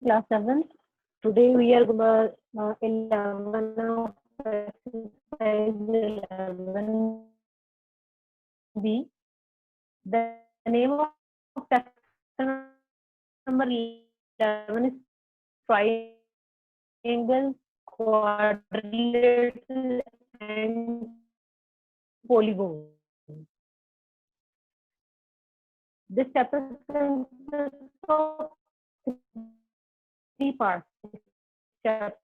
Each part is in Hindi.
Class 7. Today we are going to 11 of exercise 11B. The name of chapter number 11 is triangle, quadrilateral, and polygon. This chapter consists of 3 parts. Chapter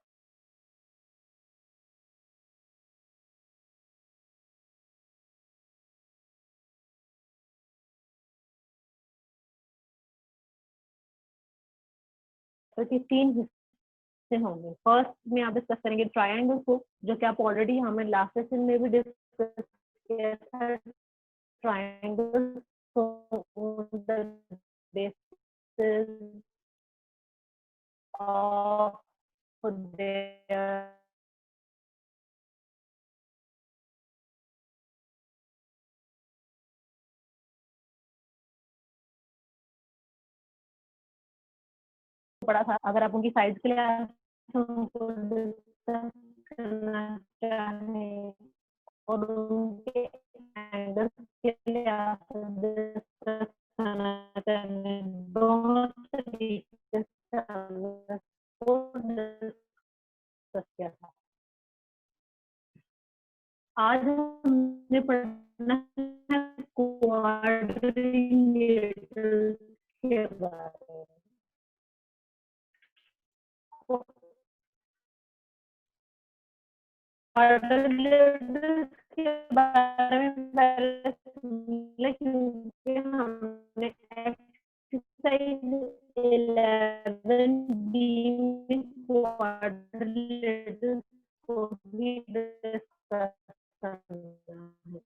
के 3 हिस्से होंगे। फर्स्ट में आप डिस्कस करेंगे ट्रायंगल को, जो कि आप ऑलरेडी हमें लास्ट सेशन में भी डिस्कस किया था। Triangle the basis of their पड़ा था। अगर आप उनकी साइड्स के लिए उनको डिस्कस करना चाहें और उनके एंगल्स के लिए आप डिस्कस करना चाहें, दोनों तरीके से डिस्कस किया था। आज हमने पढ़ना है क्वाड्रिलेटरल के बारे में। क्वाड्रिलेटरल के बारे में पहले क्योंकि हमने एक्सरसाइज 11B में क्वाड्रिलेटरल को भी डिस्कस करना है।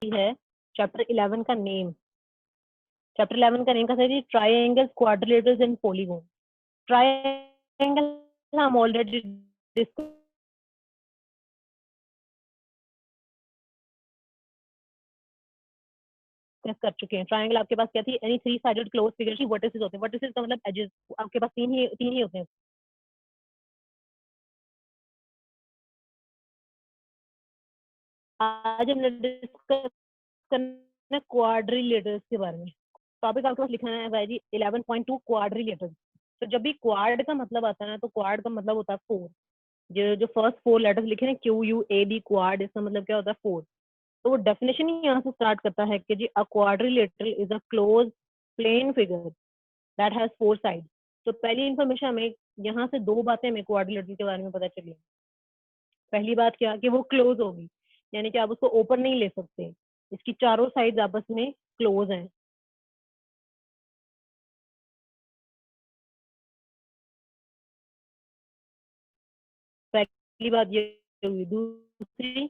है चैप्टर 11 का नेम। चैप्टर 11 का नेम का सही triangles, quadrilaterals and polygon. Triangle हम ऑलरेडी डिस्कस कर चुके हैं। ट्रायंगल आपके पास क्या थी? Any three sided close figure की वर्टिसेस होते हैं। वर्टिसेस का मतलब एजेस, आपके पास तीन ही होते हैं। आज हमने डिस्कस करना है क्वाड्रिलेटरल्स के बारे में। टॉपिक आपके पास लिखना है भाई जी 11.2 क्वाड्रिलेटरल्स। तो जब भी क्वाड का मतलब आता है ना, तो क्वाड का मतलब होता है 4। जो फर्स्ट 4 लेटर्स लिखे हैं QUAD क्वाड, इसका मतलब क्या होता है 4। तो वो डेफिनेशन ही यहाँ से स्टार्ट करता है कि जी a quadrilateral is a close plane figure that has 4 side. तो पहली इन्फॉर्मेशन हमें यहाँ से 2 बातें हमें क्वाड्रिलेटरल के बारे में पता चली। पहली बात क्या कि वो क्लोज होगी, यानी कि आप उसको ओपन नहीं ले सकते। इसकी चारों साइड्स आपस में क्लोज हैं। पहली बात ये हुई। दूसरी,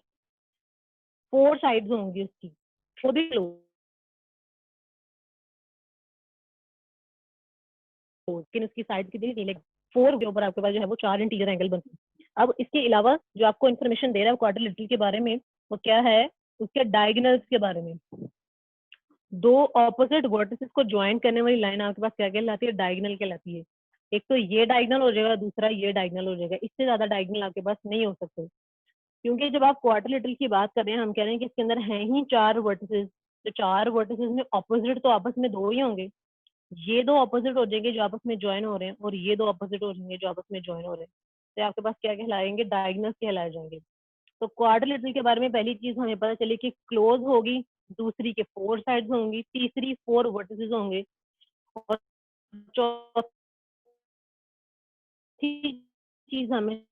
4 साइड्स होंगी उसकी, वो भी क्लोज, लेकिन उसकी साइड कितनी नहीं, लेकिन 4 के ऊपर आपके पास जो है वो 4 इंटीरियर एंगल बनते हैं। अब इसके अलावा जो आपको इन्फॉर्मेशन दे रहा है क्वाड्रिलेटरल के बारे में, वो क्या है, उसके डायगोनल्स के बारे में। दो ऑपोजिट वर्टिसेस को ज्वाइन करने वाली लाइन आपके पास क्या कहलाती है, डायगोनल कहलाती है। एक तो ये डायगोनल हो जाएगा, दूसरा ये डायगोनल हो जाएगा, इससे ज्यादा डायगोनल आपके पास नहीं हो सकते। क्योंकि जब आप क्वाड्रिलेटरल की बात कर रहे हैं, हम कह रहे हैं कि इसके अंदर हैं ही 4 वर्टिसेस, तो 4 वर्टिसेस में ऑपोजिट तो आपस में 2 ही होंगे। ये 2 ऑपोजिट हो जाएंगे जो आपस में ज्वाइन हो रहे हैं, और ये 2 ऑपोजिट हो जाएंगे जो आपस में ज्वाइन हो रहे हैं, तो आपके पास क्या कहलाएंगे, डायगोनल्स कहलाए जाएंगे। तो क्वाड्रिलेटरल के बारे में पहली चीज हमें पता चली कि क्लोज होगी, दूसरी के 4 साइड्स होंगी, तीसरी 4 वर्टिसेस होंगे, और चौथी चीज हमें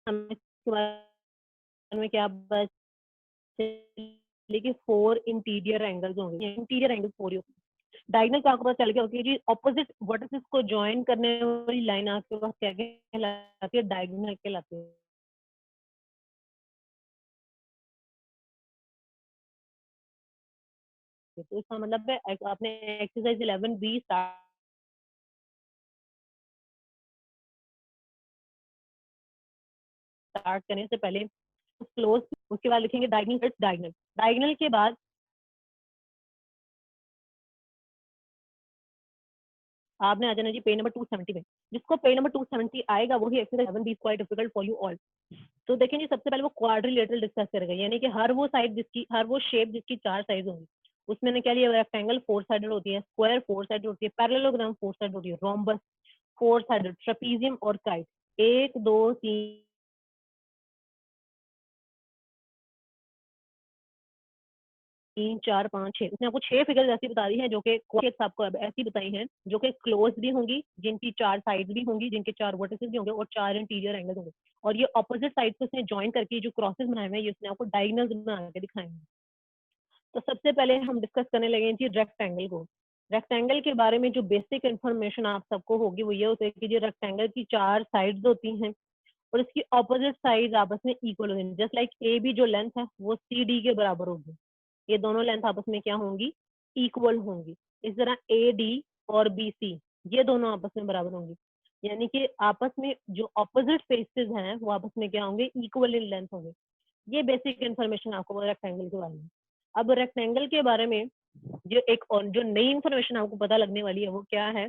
हमें इसके बारे में क्या पता चली कि 4 इंटीरियर एंगल्स होंगे, इंटीरियर एंगल्स 4 ही होंगे। डायगोनल का आपको पता चल गया होगा कि जी ऑपोजिट वर्टिसेस को ज्वाइन करने वाली लाइन आपके पास क्या कहलाती है, डायगोनल कहलाती है। तो इसका मतलब है आपने एक्सरसाइज 11B स्टार्ट करने से पहले क्लोज, उसके बाद लिखेंगे डायगोनल, डायगोनल, डायगोनल के बाद आपने आ जाना जी पेज नंबर 270 में। जिसको पेज नंबर 270 आएगा वही exercise 11B is quite difficult for you all. तो देखें जी, सबसे पहले वो क्वाड्रिलेटरल डिस्कस करेगा, यानी कि हर वो साइड जिसकी, हर वो शेप जिसकी 4 साइड होंगी। उसमें ने क्या लिया, रेक्टेंगल 4 साइडेड होती है, स्क्वायर 4 साइडेड होती है, पैरेललोग्राम 4 साइड होती है, रोम्बस 4 साइडेड, ट्रेपीजियम और काइट 1 2 3 4 5 6। उसने आपको 6 फिगर्स ऐसी बता दी है जो कि शेप्स आपको अब ऐसी बताई हैं जो कि क्लोज भी होंगी, जिनकी 4 साइड्स भी होंगी, जिनके 4 वर्टिसेस भी होंगे, और 4 इंटीरियर एंगल्स होंगे। और ये ऑपोजिट साइड को उसने ज्वाइन करके जो क्रॉसेस बनाए हुए हैं, ये उसने आपको डायगोनल्स बना के दिखाए हैं। तो सबसे पहले हम डिस्कस करने लगे जी रेक्टेंगल को। रेक्टेंगल के बारे में जो बेसिक इन्फॉर्मेशन आप सबको होगी वो ये होता है कि जो रेक्टेंगल की 4 साइड्स होती हैं और इसकी ऑपोजिट साइड आपस में इक्वल होंगी। जस्ट लाइक ए बी जो लेंथ है वो सी डी के बराबर होगी, ये दोनों लेंथ आपस में क्या होंगी, इक्वल होंगी। इस तरह ए डी और बी सी ये दोनों आपस में बराबर होंगी, यानी कि आपस में जो ऑपोजिट फेसेस हैं वो आपस में क्या होंगे, इक्वल इन लेंथ होंगे। ये बेसिक इन्फॉर्मेशन आपको रेक्टेंगल के बारे में। अब रेक्टेंगल के बारे में जो एक और जो नई इन्फॉर्मेशन आपको पता लगने वाली है वो क्या है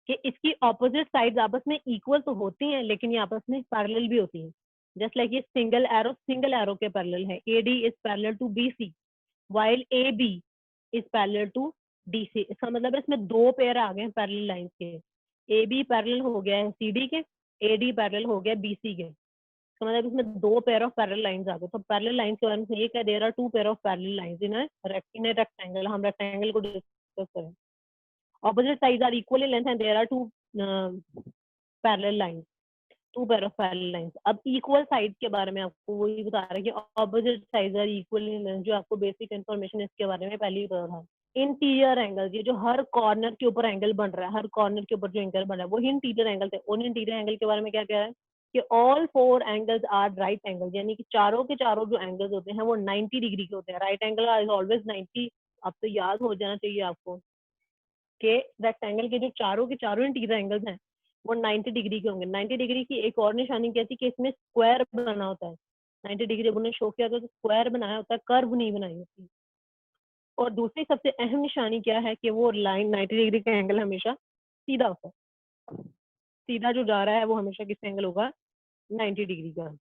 कि इसकी ऑपोजिट साइड्स आपस में इक्वल तो होती हैं, लेकिन ये आपस में पैरेलल भी होती हैं। जस्ट लाइक ये सिंगल एरो के पैरेलल है, A D is parallel to B C while A B is parallel to D C. इसका मतलब है इसमें 2 पेयर आ गए पैरेलल लाइंस के, ए बी पैरेलल हो गया है सी डी के, ए डी पैरेलल हो गया बी सी के। तो मतलब इसमें 2 पेयर ऑफ पैरेलल लाइंस आ गए। तो पैरेलल लाइंस के बारे में ये कह दे रहा 2 pair of parallel lines in rectangle. हम रेक्टेंगल को डिस्कस करें, opposite sides are equal in length and there are two parallel lines, 2 pair of parallel lines। अब equal sides के बारे में आपको वही बता रहा है कि opposite sides are equal in length, जो आपको बेसिक इन्फॉर्मेशन इसके बारे में पहले ही पता था। इंटीरियर एंगल, ये जो हर कॉर्नर के ऊपर एंगल बन रहा है, हर कॉर्नर के ऊपर जो एंगल बन रहा है वो इंटीरियर एंगल थे। उन इंटीरियर एंगल के बारे में क्या कह रहा है कि all 4 angles are right angle, यानी कि चारों के चारों जो एंगल्स होते हैं वो 90 डिग्री के होते हैं। Right angle is always 90। अब तो याद हो जाना चाहिए आपको के रेक्टेंगल के जो चारों के चारों इंटीरियर एंगल्स हैं वो 90 डिग्री के होंगे। 90 डिग्री की एक और निशानी क्या थी कि इसमें स्क्वायर बना होता है। 90 डिग्री उन्होंने शो किया था, तो स्क्वायर बनाया होता है, कर्व नहीं बनाई होती। और दूसरी सबसे अहम निशानी क्या है कि वो लाइन 90 डिग्री का एंगल हमेशा सीधा होता है। सीधा जो जा रहा है वो हमेशा किस एंगल होगा, 90 डिग्री का।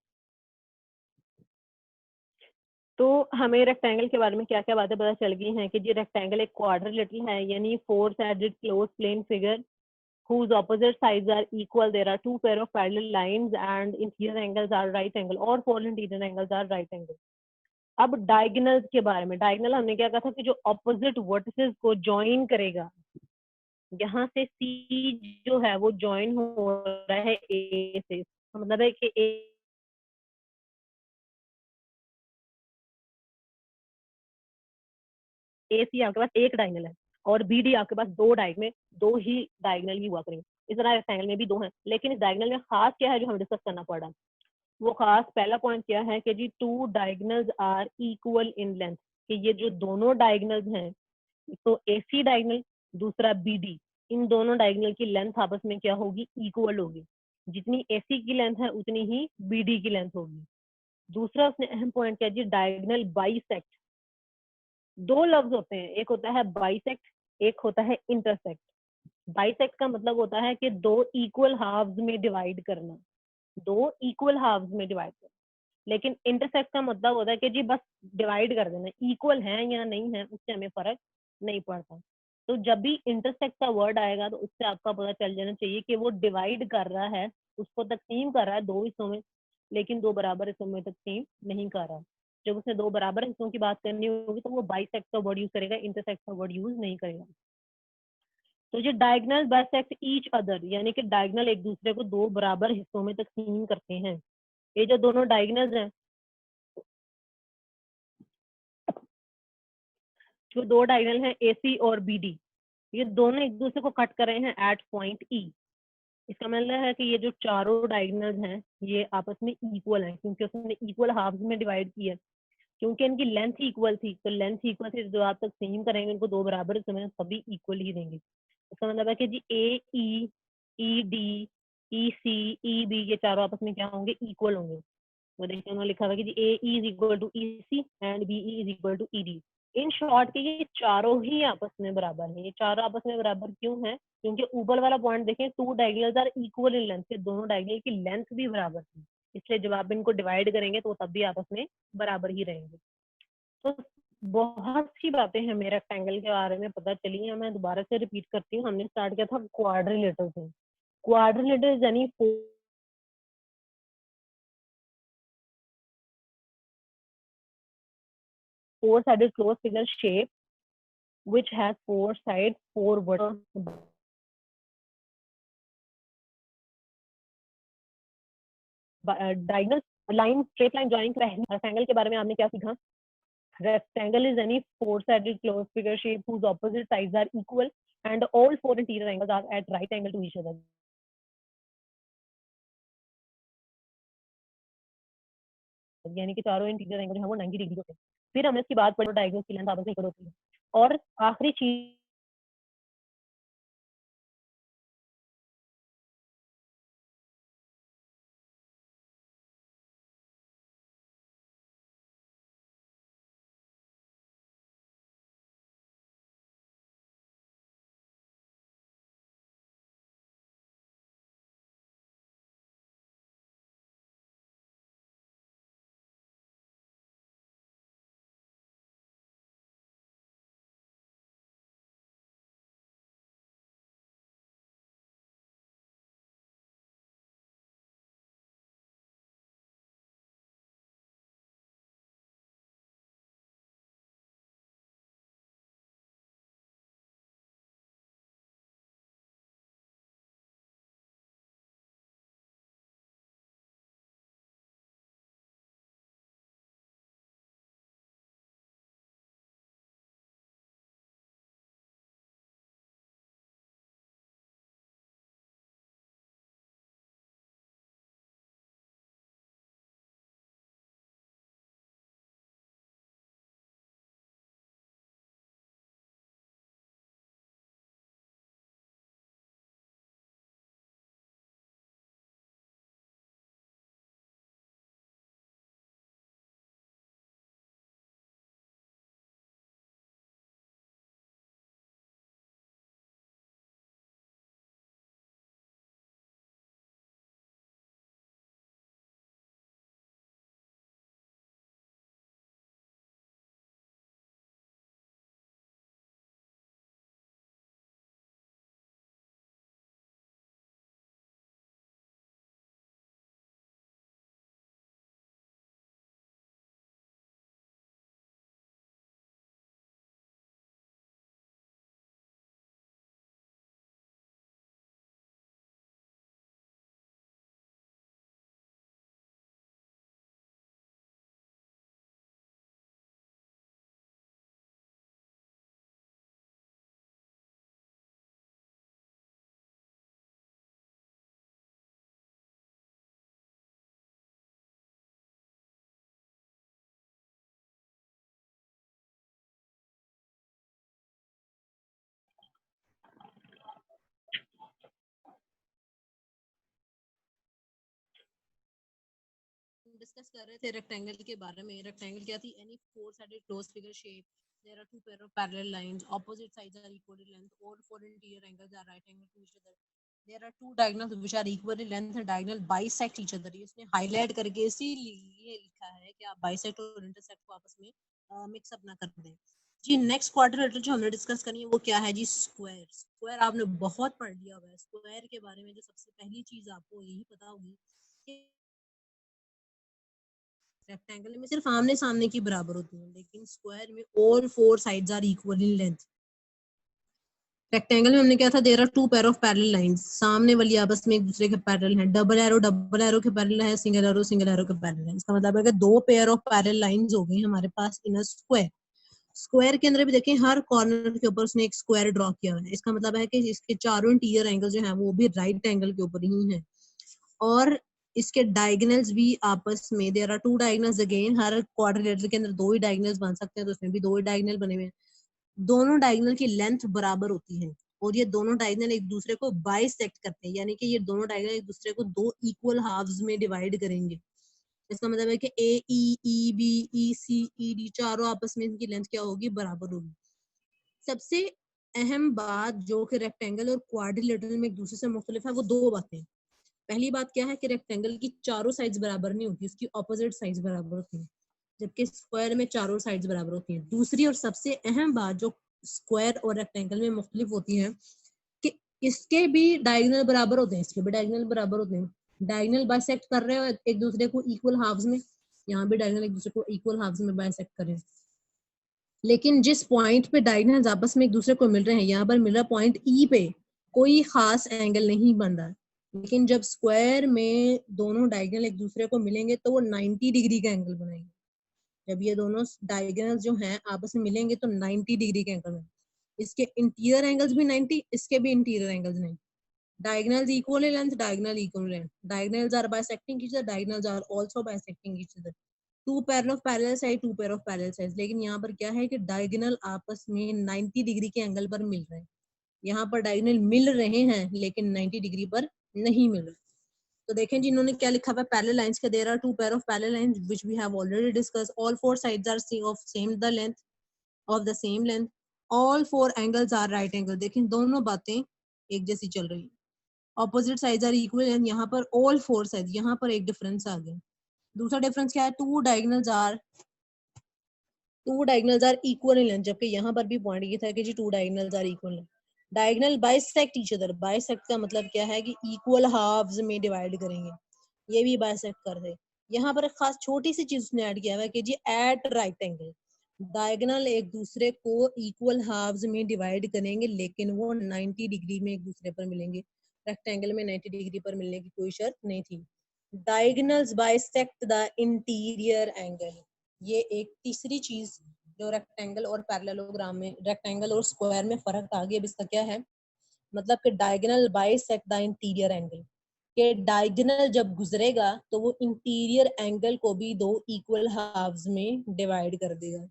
तो हमें रेक्टेंगल के बारे में क्या क्या बातें पता चल गई हैं कि ये रेक्टेंगल एक क्वाड्रिलेटरल है, यानी 4 sided close plane figure whose opposite sides are equal. There are 2 pair of parallel lines and interior angles are right angle, और 4 interior angles are right angle। अब डायगोनल्स के बारे में, डायगोनल हमने क्या कहा था कि जो ऑपोजिट वर्टिसेस को ज्वाइन करेगा, यहाँ से सी जो है वो ज्वाइन हो रहा है ए से, मतलब है कि ए सी आपके पास एक डायगनल है और बी डी आपके पास दो डायगनल में दो ही डायगनल ही हुआ करेंगे। इस तरह रेक्टेंगल में भी दो हैं, लेकिन इस डायगनल में खास क्या है जो हमें डिस्कस करना पड़ रहा है, वो खास पहला पॉइंट क्या है कि जी two diagonals are equal in length, कि ये जो दोनों डायगनल्स हैं, तो ए सी डायगनल दूसरा बी डी, इन दोनों डायगनल की लेंथ आपस में क्या होगी, इक्वल होगी। जितनी ए सी की लेंथ है उतनी ही बी डी की लेंथ होगी। दूसरा उसने अहम पॉइंट किया जी डायगनल बाइसेक्ट। दो लफ्ज होते हैं, एक होता है बाइसेक्ट, एक होता है इंटरसेक्ट। बाइसेक्ट का मतलब होता है कि दो इक्वल हाफ्स में डिवाइड करना, दो इक्वल हाफ्स में डिवाइड करना। लेकिन इंटरसेक्ट का मतलब होता है कि जी बस डिवाइड कर देना, इक्वल है या नहीं है उससे हमें फर्क नहीं पड़ता। तो जब भी इंटरसेक्ट का वर्ड आएगा तो उससे आपका पता चल जाना चाहिए कि वो डिवाइड कर रहा है, उसको तकसीम कर रहा है दो हिस्सों में, लेकिन दो बराबर हिस्सों में तकसीम नहीं कर रहा। जब उसने दो बराबर हिस्सों की बात करनी होगी तो वो बाइसेक्ट का वर्ड यूज करेगा, इंटरसेक्ट का वर्ड यूज नहीं करेगा। तो जो डायगनल बाइसेक्ट ईच अदर, यानी कि डायगनल एक दूसरे को दो बराबर हिस्सों में तकसीम करते हैं। ये जो दोनों डायगनल्स हैं, जो दो डायगनल हैं ए सी और बी डी, ये दोनों एक दूसरे को कट कर रहे हैं एट पॉइंट ई। इसका मतलब है कि ये जो चारों डायगनल्स हैं ये आपस में इक्वल हैं, क्योंकि उसने इक्वल हाफ्स में डिवाइड किया। क्योंकि इनकी लेंथ इक्वल थी, तो लेंथ इक्वल थी, जो आप तक सेम करेंगे इनको दो बराबर समय सभी इक्वल ही देंगे। इसका मतलब है कि जी ए ई, ई डी, ई सी, ई बी, ये चारों आपस में क्या होंगे, इक्वल होंगे। वो देखिए उन्होंने लिखा हुआ है कि A is equal to E C and B is equal to E D. In short के ये चारों ही आपस में बराबर है। ये चारों आपस में बराबर क्यों है, क्योंकि ऊपर वाला पॉइंट देखें, two diagonals are equal in length, के दोनों डायगोनल की लेंथ भी बराबर थी, इसलिए जब आप इनको डिवाइड करेंगे तो तब भी आपस में बराबर ही रहेंगे। तो बहुत सी बातें हमें रेक्टेंगल के बारे में पता चली हैं। मैं दोबारा से रिपीट करती हूँ, हमने स्टार्ट किया था क्वाड्रिलेटर से। क्वाड्रिलेटर यानी four sided close figure shape which has four sides, four vertical diagonal line, straight line joining rectangle के बारे में आपने क्या सीखा? Rectangle is any four-sided closed figure shape whose opposite sides are equal and all four interior angles are at right angle to each other. यानी कि चारों इंटीरियर एंगल जो है वो 90 डिग्री होते हैं। फिर हमने इसकी बात पढ़ी डायगोनल की लेंथ आपस में इक्वल होती है। और आखिरी चीज डिस्कस कर रहे थे रेक्टेंगल के बारे में। रेक्टेंगल क्या थी? Any four sided close figure shape, there are two pair of parallel lines, opposite sides are equal in length, all four interior angles are right angle to each other, there are two diagonals which are equal in length and diagonal bisect each other. इसने हाईलाइट करके इसीलिए लिखा है कि आप बाइसेक्ट और इंटरसेक्ट को आपस में मिक्स अप ना कर दें। जी नेक्स्ट क्वाड्रिलेटरल जो हमने डिस्कस करनी है वो क्या है जी? स्क्वायर। स्क्वायर आपने बहुत पढ़ लिया हुआ है। स्क्वायर के बारे में जो सबसे पहली चीज आपको यही पता होगी कि रेक्टेंगल में सिर्फ आमने सामने की बराबर होती है, लेकिन स्क्वायर में all four sides are equal in length. Rectangle में हमने क्या था? There are two pair of parallel lines, सामने वाली आपस में एक दूसरे के पैरेलल हैं। डबल एरो के पैरेलल है, सिंगल एरो के पैरेलल है। इसका मतलब है कि दो पेयर ऑफ पैरेलल लाइंस हो गई हमारे पास इन अ स्क्वायर। स्क्वायर के अंदर भी देखें हर कॉर्नर के ऊपर उसने एक स्क्वायर ड्रॉ किया हुआ है। इसका मतलब है कि इसके चारों इंटीरियर एंगल जो है वो भी राइट एंगल के ऊपर ही है, और इसके डायगोनल्स भी आपस में, there are two diagonals again. हर क्वाड्रिलेटरल के अंदर दो ही डायगोनल्स बन सकते हैं, तो उसमें भी दो ही डायगोनल बने हुए हैं। दोनों डायगोनल की लेंथ बराबर होती है, और ये दोनों डायगोनल एक दूसरे को बाइसेक्ट करते हैं, यानी कि ये दोनों डायगोनल एक दूसरे को दो इक्वल हाफ्स में डिवाइड करेंगे। इसका मतलब है कि ए ई बी ई सी ई डी चारों आपस में इनकी लेंथ क्या होगी? बराबर होगी। सबसे अहम बात जो कि रेक्टेंगल और क्वाड्रिलेटरल में एक दूसरे से मुख्तलिफ है वो दो बातें। पहली बात क्या है कि रेक्टेंगल की चारों साइड्स बराबर नहीं होती, उसकी ऑपोजिट साइड्स बराबर होती हैं, जबकि स्क्वायर में चारों साइड्स बराबर होती हैं। दूसरी और सबसे अहम बात जो स्क्वायर और रेक्टेंगल में मुख्तलिफ होती है कि इसके भी डायगोनल बराबर होते हैं, इसके भी डायगोनल बराबर होते हैं। डायगोनल बाइसेक्ट कर रहे हो एक दूसरे को इक्वल हाफ्स में, यहाँ भी डायगोनल एक दूसरे को इक्वल हाफ्स में बाइसेक्ट कर रहे हैं। लेकिन जिस पॉइंट पे डायगोनल्स आपस में एक दूसरे को मिल रहे हैं, यहाँ पर मिल रहा पॉइंट ई पे, कोई खास एंगल नहीं बन रहा। लेकिन जब स्क्वायर में दोनों डायगोनल एक दूसरे को मिलेंगे तो वो 90 डिग्री का एंगल बनाएंगे। जब ये दोनों डायगोनल्स जो हैं आपस में मिलेंगे तो 90 डिग्री का एंगल बनेंगे। इसके इंटीरियर एंगल्स भी 90, इसके भी interior angles 90। Diagonals equal in length, diagonal equal in length. Diagonals are bisecting each other, diagonals are also bisecting each other. Two pair of parallel side, two pair of parallel side. लेकिन यहाँ पर क्या है कि डायगोनल आपस में 90 डिग्री के एंगल पर मिल रहे हैं। यहाँ पर डायगोनल मिल रहे हैं लेकिन 90 डिग्री पर नहीं मिल रहे। तो देखें जी इन्होंने क्या लिखा हुआ है? पैरेलल लाइंस के there are two pair of parallel lines which we have already discuss, all four sides are of same the length, of the same length, all four angles are right angle. देखें दोनों बातें एक जैसी चल रही है। Opposite sides are equal and यहाँ पर ऑल फोर साइड्स, यहाँ पर एक डिफरेंस आ गया। दूसरा डिफरेंस क्या है? Two diagonals are equal in length, जबकि यहाँ पर भी पॉइंट ये था कि जी two diagonals are equal length. Diagonal bisect each other, bisect का मतलब क्या है कि इक्वल हाफ्स में डिवाइड करेंगे, ये भी बाइसेक्ट कर दे। यहाँ पर एक खास छोटी सी चीज उसने ऐड किया हुआ है कि जी एट राइट एंगल, डायगोनल एक दूसरे को इक्वल हाफ्स में डिवाइड करेंगे लेकिन वो 90 डिग्री में एक दूसरे पर मिलेंगे। रेक्टेंगल में 90 डिग्री पर मिलने की कोई शर्त नहीं थी। Diagonals bisect the interior angle, ये एक तीसरी चीज जो रेक्टेंगल और पैरेललोग्राम में, रेक्टेंगल और स्क्वायर में फर्क आ गया। अब इसका क्या है मतलब कि diagonal bisect the interior angle, के डायगोनल जब गुजरेगा तो वो इंटीरियर एंगल को भी दो इक्वल हाफ्स में डिवाइड कर देगा।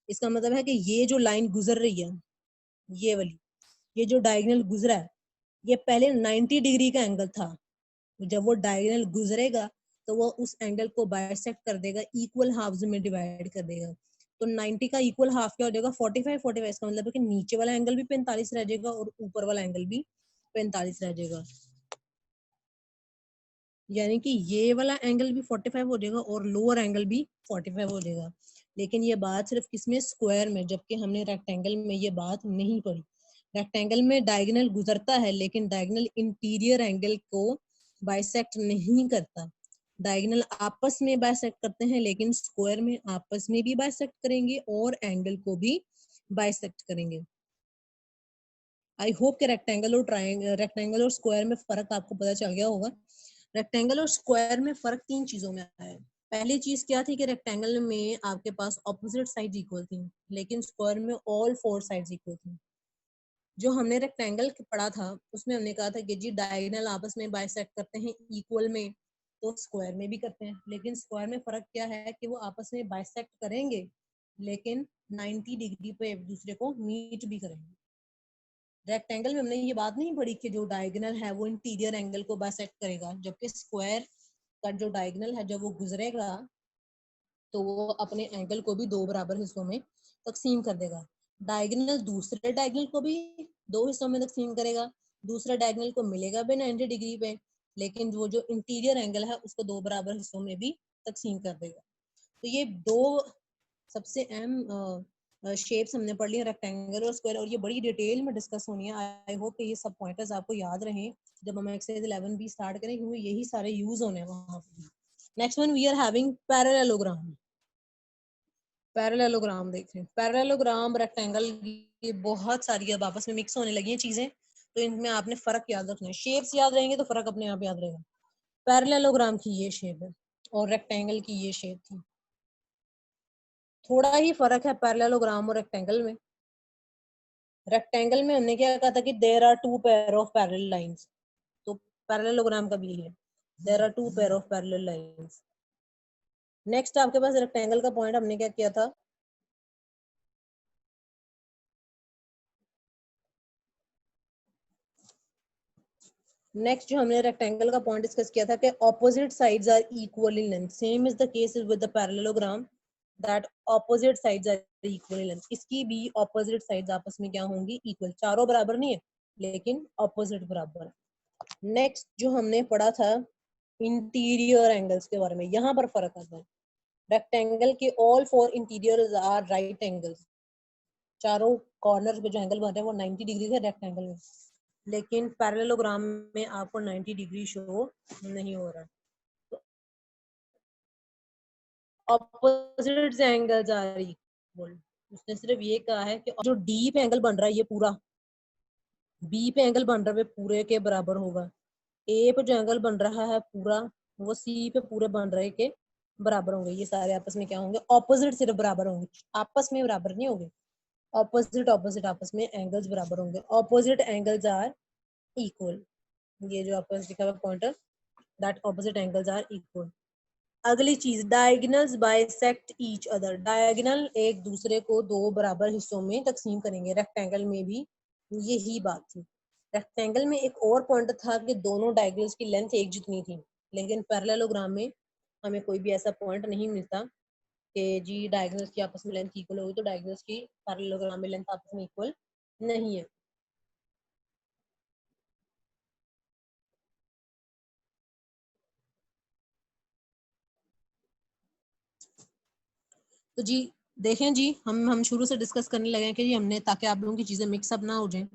इसका मतलब है कि ये जो लाइन गुजर रही है, ये वाली, ये जो डायगोनल गुजरा है, ये पहले 90 डिग्री का एंगल था। जब वो डायगोनल गुजरेगा तो वो उस एंगल को बाइसेक्ट कर देगा, इक्वल हाफ्स में डिवाइड कर देगा। तो 90 का इक्वल हाफ क्या हो जाएगा? 45। 45 इसका मतलब है कि नीचे वाला एंगल भी 45 रह जाएगा और ऊपर वाला एंगल भी 45 रह जाएगा, यानी कि ये वाला एंगल भी 45 हो जाएगा और लोअर एंगल भी 45 हो जाएगा। लेकिन ये बात सिर्फ किसमें? स्क्वायर में, जबकि हमने रेक्टेंगल में ये बात नहीं पढ़ी। रेक्टेंगल में डायगोनल गुजरता है लेकिन डायगोनल इंटीरियर एंगल को बाइसेक्ट नहीं करता। डायगोनल आपस में बाइसेक्ट करते हैं लेकिन स्क्वायर में आपस में भी बाइसेक्ट करेंगे और एंगल को भी बाइसेक्ट करेंगे। आई होप कि रेक्टेंगल और स्क्वायर में फर्क आपको पता चल गया होगा। रेक्टेंगल और स्क्वायर में फर्क तीन चीजों में आया है। पहली चीज क्या थी कि रेक्टेंगल में आपके पास ऑपोजिट साइड इक्वल थी, लेकिन स्क्वायर में ऑल फोर साइड्स इक्वल थी। जो हमने रेक्टेंगल पढ़ा था उसमें हमने कहा था कि जी डायगोनल आपस में बाइसेक्ट करते हैं इक्वल में, तो स्क्वायर में भी करते हैं। लेकिन स्क्वायर में फर्क क्या है कि वो आपस में बाइसेक्ट करेंगे लेकिन 90 डिग्री पे एक दूसरे को मीट भी करेंगे। रेक्टेंगल में हमने ये बात नहीं पढ़ी कि जो डायगोनल है वो इंटीरियर एंगल को बाइसेक्ट करेगा, जबकि स्क्वायर का जो डायगोनल है जब वो गुजरेगा तो वो अपने एंगल को भी दो बराबर हिस्सों में तकसीम कर देगा। डायगोनल दूसरे डायगोनल को भी दो हिस्सों में तकसीम करेगा, दूसरा डायगोनल को मिलेगा भी 90 डिग्री पे, लेकिन वो जो इंटीरियर एंगल है उसको दो बराबर हिस्सों में भी तकसीम कर देगा। तो ये दो सबसे अहम शेप्स हमने पढ़ ली, रेक्टेंगल और स्क्वायर, और ये बड़ी डिटेल में डिस्कस होनी है। आई होप कि ये सब पॉइंटर्स आपको याद रहें जब हम एक्सरसाइज 11 भी स्टार्ट करें, क्योंकि यही सारे यूज होने हैं वहां पे। Next one we are having parallelogram. Parallelogram देख रहे हैं, पैरेललोग्राम रेक्टेंगल की बहुत सारी अब आपस में मिक्स होने लगी हैं चीजें, तो इनमें आपने फर्क याद रखना है। शेप्स याद रहेंगे तो फर्क अपने आप याद रहेगा। पैरेललोग्राम की ये शेप है और रेक्टेंगल की ये शेप थी। थोड़ा ही फर्क है पैरेललोग्राम और रेक्टेंगल में। रेक्टेंगल में हमने क्या कहा था कि there are two pair of parallel lines, तो पैरेललोग्राम का भी है, there are two pair of parallel lines. Next आपके पास रेक्टेंगल का पॉइंट हमने क्या किया था, नेक्स्ट जो हमने रेक्टेंगल का पॉइंट डिस्कस किया था कि opposite sides are equal in length. Same is the case with the parallelogram that opposite sides are equal in length. इसकी भी ऑपोजिट साइड्स आपस में क्या होंगी, इक्वल। चारों बराबर नहीं है लेकिन ऑपोजिट बराबर है। नेक्स्ट जो हमने पढ़ा था इंटीरियर एंगल्स के बारे में, यहाँ पर फर्क आता है। रेक्टेंगल के all four interior are right angles, चारों कॉर्नर पे जो एंगल बन रहे हैं वो 90 डिग्री है रेक्टेंगल में, लेकिन पैरेललोग्राम में आपको 90 डिग्री शो नहीं हो रहा। तो ऑपोजिट एंगल्स आर इक्वल, उसने सिर्फ ये कहा है कि जो डी पे एंगल बन रहा है ये पूरा बी पे एंगल बन रहा है पूरे के बराबर होगा, ए पे जो एंगल बन रहा है पूरा वो सी पे पूरे बन रहे के बराबर होंगे। ये सारे आपस में क्या होंगे, ऑपोजिट सिर्फ बराबर होंगे, आपस में बराबर नहीं होंगे। ऑपोजिट ऑपोजिट आपस में एंगल्स बराबर होंगे, ऑपोजिट एंगल्स आर इक्वल। ये जो आपको लिखा हुआ pointer that opposite angles are equal. अगली चीज, diagonals bisect each other. Diagonal एक दूसरे को दो बराबर हिस्सों में तकसीम करेंगे। रेक्टेंगल में भी यही बात थी। रेक्टेंगल में एक और पॉइंट था कि दोनों डायगोनल्स की लेंथ एक जितनी थी, लेकिन पैरेललोग्राम में हमें कोई भी ऐसा पॉइंट नहीं मिलता कि जी डायगोनल्स की आपस में लेंथ इक्वल होगी, तो डायगोनल्स की पैरेललोग्राम में लेंथ आपस में इक्वल नहीं है। तो जी देखें जी, हम शुरू से डिस्कस करने लगे हैं कि जी हमने, ताकि आप लोगों की चीजें मिक्सअप ना हो जाए,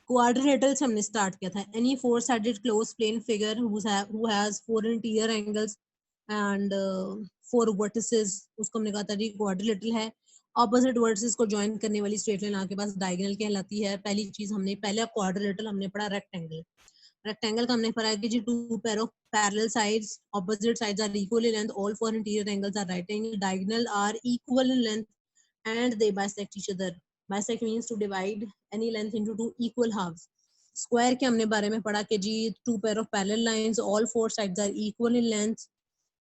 क्वाड्रिलेटरल से हमने स्टार्ट किया था। Any four sided close plane figure who has four interior angles and four vertices, उसको हमने कहा था जी क्वाड्रिलेटरल है। ऑपोजिट वर्टिसेस को ज्वाइन करने वाली स्ट्रेट लाइन आपके पास डायगोनल कहलाती है। पहली चीज हमने, पहले क्वाड्रिलेटरल हमने पढ़ा रेक्टेंगल। रेक्टेंगल का हमने पढ़ा है कि जी two pair of parallel sides, opposite sides are equal in length, all four interior angles are right angle, diagonal are equal in length and they bisect each other. Bisect means to divide any length into two equal halves. Square के हमने बारे में पढ़ा कि जी two pair of parallel lines, all four sides are equal in length,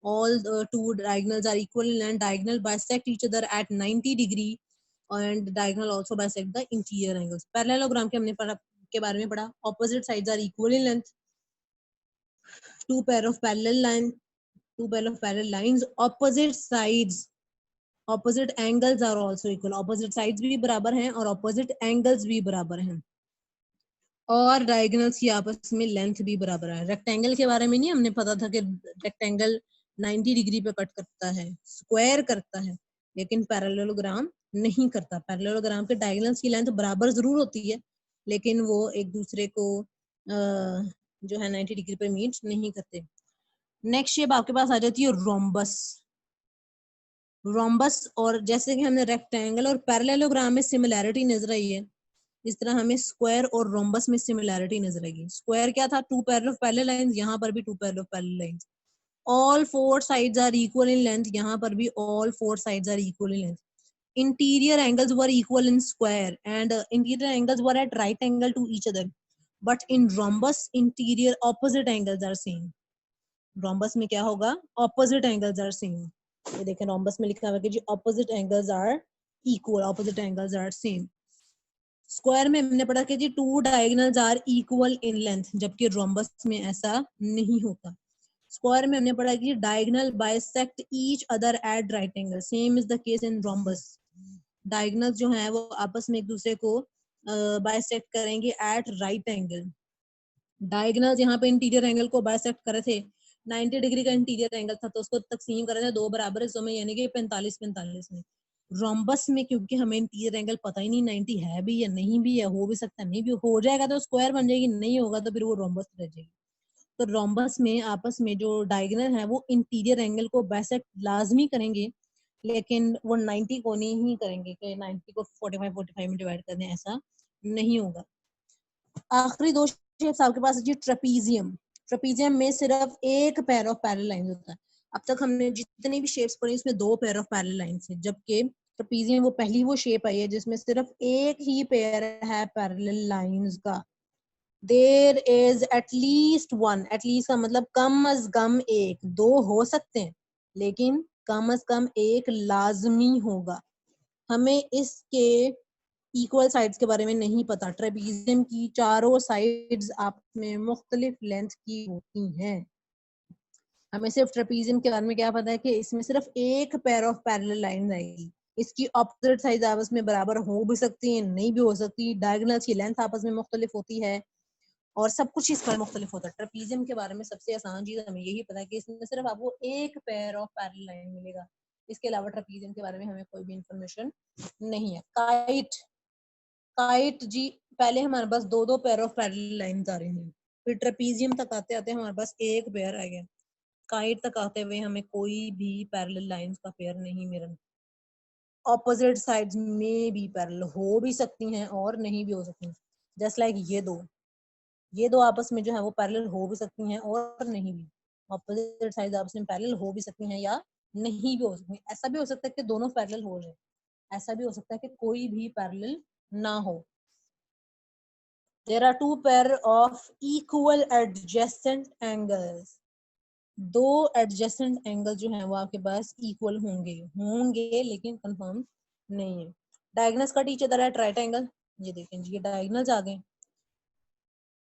all two diagonals are equal in length, diagonal bisect each other at 90 degree and diagonal also bisect the interior angles. Parallelogram के हमने पढ़ा के बारे में पढ़ा, opposite sides are equal in length, two pair of parallel line, two pair of parallel lines, opposite sides, opposite angles are also equal. Opposite sides भी बराबर हैं और ऑपोजिट एंगल्स भी बराबर हैं, और डायगोनल्स की आपस में लेंथ भी बराबर है। रेक्टेंगल के बारे में नहीं हमने पता था कि रेक्टेंगल 90 डिग्री पे कट करता है, स्क्वायर करता है, लेकिन पैरेललोग्राम नहीं करता। पैरेललोग्राम के डायगोनल्स की लेंथ बराबर जरूर होती है, लेकिन वो एक दूसरे को जो है 90 डिग्री पे मीट नहीं करते। नेक्स्ट शेप आपके पास आ जाती है रोम्बस। रोम्बस, और जैसे कि हमने रेक्टेंगल और पैरेललोग्राम में सिमिलैरिटी नजर आई है, इस तरह हमें स्क्वायर और रोम्बस में सिमिलैरिटी नजर आएगी। स्क्वायर क्या था, two parallel of parallel lines, यहाँ पर भी two parallel of parallel lines, all four sides are equal in length, यहाँ पर भी all four sides are equal in length. Interior angles were equal in square and interior angles were at right angle to each other, but in rhombus interior opposite angles are same. Rhombus में क्या होगा, ऑपोजिट एंगल्स आर सेम। ये देखें रोम्बस में लिखा हुआ है कि जी opposite angles are equal, opposite angles are same. Square में हमने पढ़ा कि जी two diagonals are equal in length, जबकि रोम्बस में ऐसा नहीं होता। स्क्वायर में हमने पढ़ा कि diagonal bisect each other at right angle, same is the case in rhombus. Diagonal जो है वो आपस में एक दूसरे को बाइसेक्ट करेंगे एट राइट एंगल। डायगोनल यहाँ पे इंटीरियर एंगल को बाइसेक्ट करे थे, 90 डिग्री का इंटीरियर एंगल था तो उसको तकसीम करे थे दो बराबर हिस्सों में, यानी कि 45-45 में। रोम्बस में क्योंकि हमें इंटीरियर एंगल पता ही नहीं 90 है भी या नहीं भी है, हो भी सकता है नहीं भी हो जाएगा तो स्क्वायर बन जाएगी, नहीं होगा तो फिर वो रोम्बस रह जाएगी। तो रोम्बस में आपस में जो डायगोनल है वो इंटीरियर एंगल को बाइसेक्ट लाजमी करेंगे, लेकिन वो 90 को नहीं करेंगे कि 90 को 45 में डिवाइड कर दें, ऐसा नहीं होगा। आखिरी दो शेप्स आपके पास जी ट्रेपीजियम। ट्रेपीजियम में सिर्फ एक पेयर ऑफ पैरेलल लाइंस होता है। अब तक हमने जितनी भी शेप्स पढ़ी उसमें दो पेयर ऑफ पैरेलल लाइंस है, जबकि ट्रेपीजियम वो पहली वो शेप आई है जिसमें सिर्फ एक ही पेयर है पैरेलल लाइंस का। There is at least one, at least का मतलब कम अज कम एक, दो हो सकते हैं लेकिन कम अज कम एक लाजमी होगा। हमें इसके इक्वल साइड्स के बारे में नहीं पता। ट्रेपीजियम की चारों साइड्स आपस में मुख्तलिफ लेंथ की होती हैं। हमें सिर्फ ट्रेपीजियम के बारे में क्या पता है कि इसमें सिर्फ एक पेयर ऑफ पैरेलल लाइन आएगी, इसकी ऑपोजिट साइड आपस में बराबर हो भी सकती है, नहीं भी हो सकती, डायगोनल्स की लेंथ आपस में मुख्तलिफ होती है और सब कुछ इसका मुख्तलिफ होता है। ट्रेपीजियम के बारे में सबसे आसान चीज हमें यही पता है कि इसमें सिर्फ आपको एक पेयर ऑफ पैरेलल लाइन मिलेगा, इसके अलावा ट्रेपीजियम के बारे में हमें कोई भी इंफॉर्मेशन नहीं है। काइट, काइट जी पहले हमारे पास दो दो पेयर ऑफ पैरेलल लाइंस आ रही हैं, फिर ट्रेपीजियम तक आते आते हमारे पास एक पेयर आ गया। काइट तक आते हुए हमें कोई भी पैरेलल लाइंस का पेयर नहीं मिला। ऑपोजिट साइड्स में भी पैरेलल हो भी सकती हैं और नहीं भी हो सकती, जस्ट लाइक ये दो आपस में जो है वो पैरेलल हो भी सकती हैं और नहीं भी। ऑपोजिट साइड्स आपस में पैरेलल हो भी सकती हैं या नहीं भी हो सकती। ऐसा भी हो सकता है कि दोनों पैरेलल हो जाए, ऐसा भी हो सकता है कि कोई भी पैरेलल ना हो। There are two pair of equal adjacent angles. दो adjacent एंगल जो है वो आपके पास इक्वल होंगे लेकिन कंफर्म नहीं है। डायगोनल्स का टीचर दर एट राइट एंगल, ये देखें जी ये डायगोनल्स आ गए,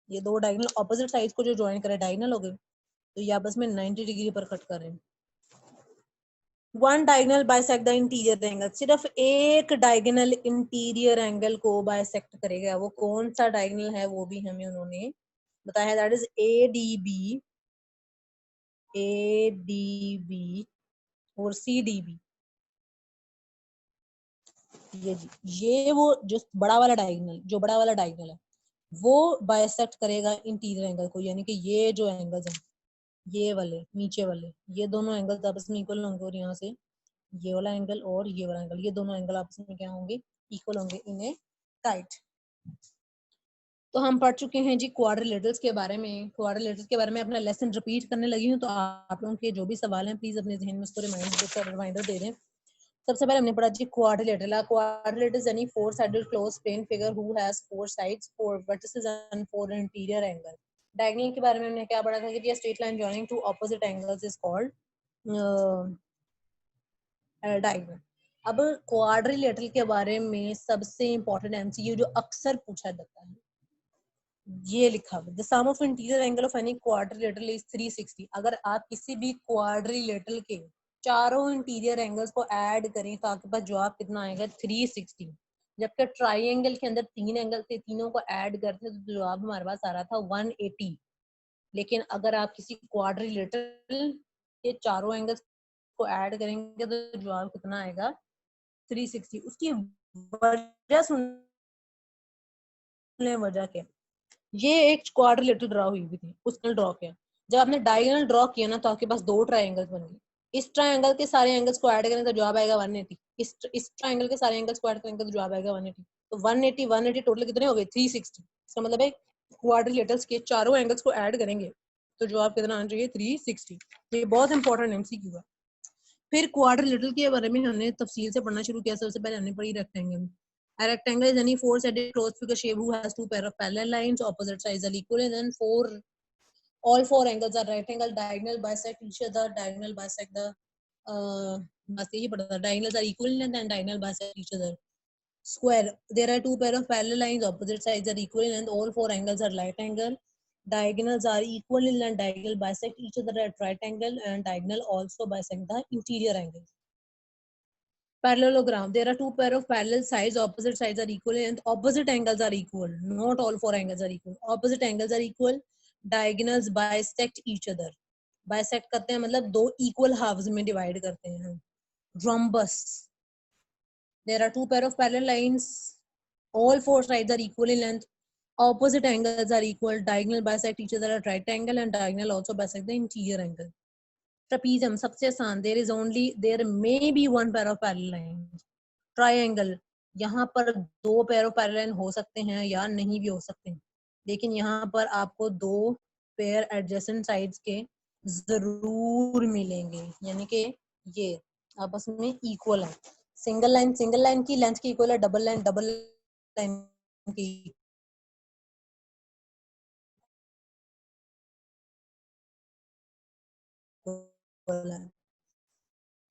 ये दो डायगोनल ऑपोजिट साइड को जो ज्वाइन करे डायगोनल हो गए, तो ये आपस में 90 डिग्री पर कट कर रहे हैं। One diagonal bisect the interior angle, सिर्फ एक डायगोनल इंटीरियर एंगल को बाइसेक्ट करेगा। वो कौन सा डायगोनल है वो भी हमें उन्होंने बताया, दैट इज ADB, ADB और CDB। ये वो जो बड़ा वाला डायगोनल है वो बाइसेक्ट करेगा इंटीरियर एंगल को, यानी कि ये जो एंगल्स हैं ये वाले नीचे वाले, ये दोनों एंगल्स आपस में इक्वल होंगे और यहाँ से ये वाला एंगल और ये वाला एंगल, ये दोनों एंगल आपस में क्या होंगे, इक्वल होंगे इन ए काइट। तो हम पढ़ चुके हैं जी क्वाड्रिलेटरल्स के बारे में। क्वाड्रिलेटरल्स के बारे में अपना लेसन रिपीट करने लगी हूँ, तो आप लोगों के जो भी सवाल हैं प्लीज अपने जहन में उसको रिमाइंडर दे दें। सबसे पहले हमने पढ़ा जी quadrilateral. Quadrilateral is any four sided close plane figure who has four sides, four vertices and four interior angle. Diagonal के बारे में हमने क्या पढ़ा था कि straight line joining two opposite angles is called diagonal. अब क्वाड्रिलेटरल के बारे में सबसे इंपॉर्टेंट एमसीक्यू जो अक्सर पूछा जाता है, ये लिखा हुआ the sum of interior angle of any quadrilateral is 360। अगर आप किसी भी क्वाड्रिलेटरल के चारों इंटीरियर एंगल्स को ऐड करें तो आपके पास जवाब कितना आएगा, 360। जबकि ट्राइंगल के अंदर 3 एंगल थे, तीनों को ऐड करते तो जवाब हमारे पास आ रहा था 180। लेकिन अगर आप किसी क्वाड्रिलेटरल के चारों एंगल्स को ऐड करेंगे तो जवाब कितना आएगा, 360। उसकी वजह सुन वजह क्या, ये एक क्वाड्रिलेटरल ड्रॉ हुई थी, उसने ड्रॉ किया। जब आपने डायगोनल ड्रॉ किया ना तो आपके पास दो ट्रायंगल्स बन गए। इस ट्रायंगल के सारे एंगल्स को ऐड करें तो जवाब आएगा 180। इस ट्रायंगल के सारे एंगल्स को ऐड करेंगे तो जवाब आएगा 180। तो 180 टोटल कितने हो गए, 360। इसका मतलब है क्वाड्रिलेटरल्स के चारों एंगल्स को ऐड करेंगे तो जवाब कितना आना चाहिए, 360। ये बहुत इंपॉर्टेंट एमसीक्यू है। फिर क्वाड्रिलेटरल के बारे में हमने तफसील से पढ़ना शुरू किया। सबसे पहले हमने पढ़ी rectangle. A rectangle is any four-sided closed figure shape who has two pair of parallel lines, opposite sides are equal, and then all four angles are right angle. Diagonal bisect each other. Diagonal bisect the बस यही पढ़ा था। Diagonals are equal in length and diagonal bisect each other. Square. There are two pair of parallel lines. Opposite sides are equal in length. All four angles are right angle. Diagonals are equal in length. Diagonal bisect each other at right angle, and diagonal also bisect the interior angle. Parallelogram. There are two pair of parallel sides. Opposite sides are equal and opposite angles are equal. Not all four angles are equal. Opposite angles are equal. Diagonals bisect each other. Bisect करते हैं मतलब दो equal halves में divide करते हैं हम. Rhombus. There are two pair of parallel lines. All four sides are equal in length. Opposite angles are equal. Diagonal bisect each other at right angle, and diagonal also bisect the interior angle. Trapezium सबसे आसान. There may be one pair of parallel lines. Triangle. यहाँ पर दो pair of parallel line हो सकते हैं या नहीं भी हो सकते हैं, लेकिन यहाँ पर आपको दो pair adjacent sides के जरूर मिलेंगे, यानी कि ये आपस में equal है. सिंगल लाइन की लेंथ की इक्वल है, डबल लाइन की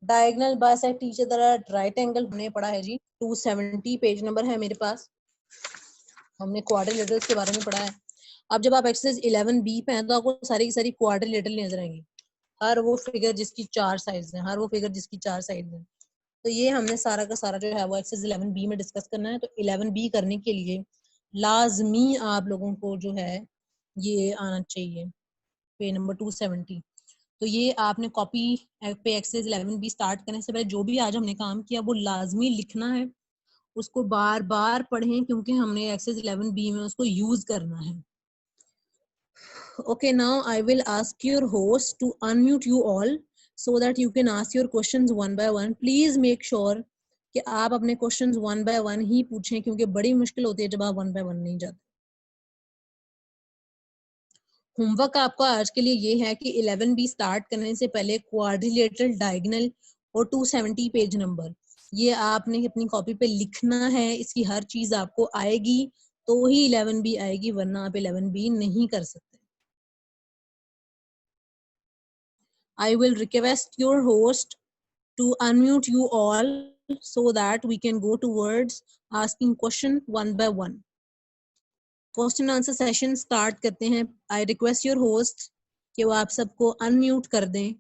diagonal bisect each other at right angle हमने पढ़ा है जी. 270 पेज नंबर है मेरे पास. हमने क्वाड्रिलेटरल्स के बारे में पढ़ा है. अब जब आप एक्सरसाइज 11B पे हैं तो आपको सारी की सारी क्वाड्रिलेटरल नजर आएंगी. हर वो फिगर जिसकी चार साइड्स हैं, तो ये हमने सारा का सारा जो है वो एक्सरसाइज 11B में डिस्कस करना है. तो 11B करने के लिए लाजमी आप लोगों को जो है ये आना चाहिए पेज नंबर 270. तो ये आपने कॉपी पे एक्सरसाइज 11B स्टार्ट करने से पहले जो भी आज हमने काम किया वो लाजमी लिखना है, उसको बार बार पढ़ें क्योंकि हमने एक्सरसाइज 11B में उसको यूज करना है. Okay, now I will ask your host to unmute you all so that you can ask your questions one by one. Please make sure कि आप अपने questions one by one ही पूछें क्योंकि बड़ी मुश्किल होती है जब आप one by one नहीं जाते. होमवर्क आपका आज के लिए ये है कि 11B स्टार्ट करने से पहले क्वाड्रिलेटरल, डायगोनल और 270 पेज नंबर ये आपने अपनी कॉपी पे लिखना है. इसकी हर चीज आपको आएगी तो ही 11B आएगी, वरना आप 11B नहीं कर सकते. I will request your host to unmute you all so that we can go towards asking question one by one. Question answer session start करते हैं. I request your host कि वो आप सबको unmute कर दें.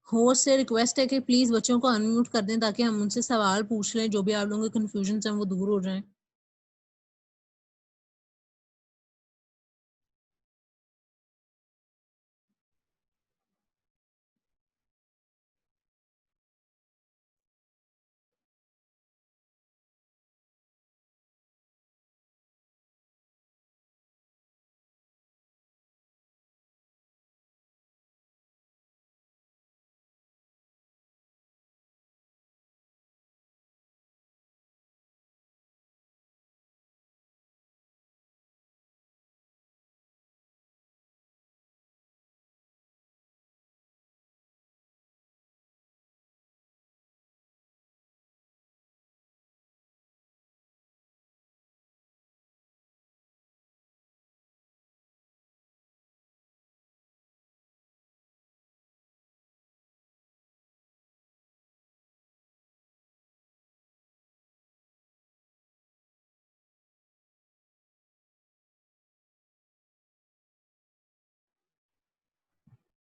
होस्ट से रिक्वेस्ट है कि प्लीज बच्चों को अनम्यूट कर दें ताकि हम उनसे सवाल पूछ लें, जो भी आप लोगों के कंफ्यूजन हैं वो दूर हो जाएं.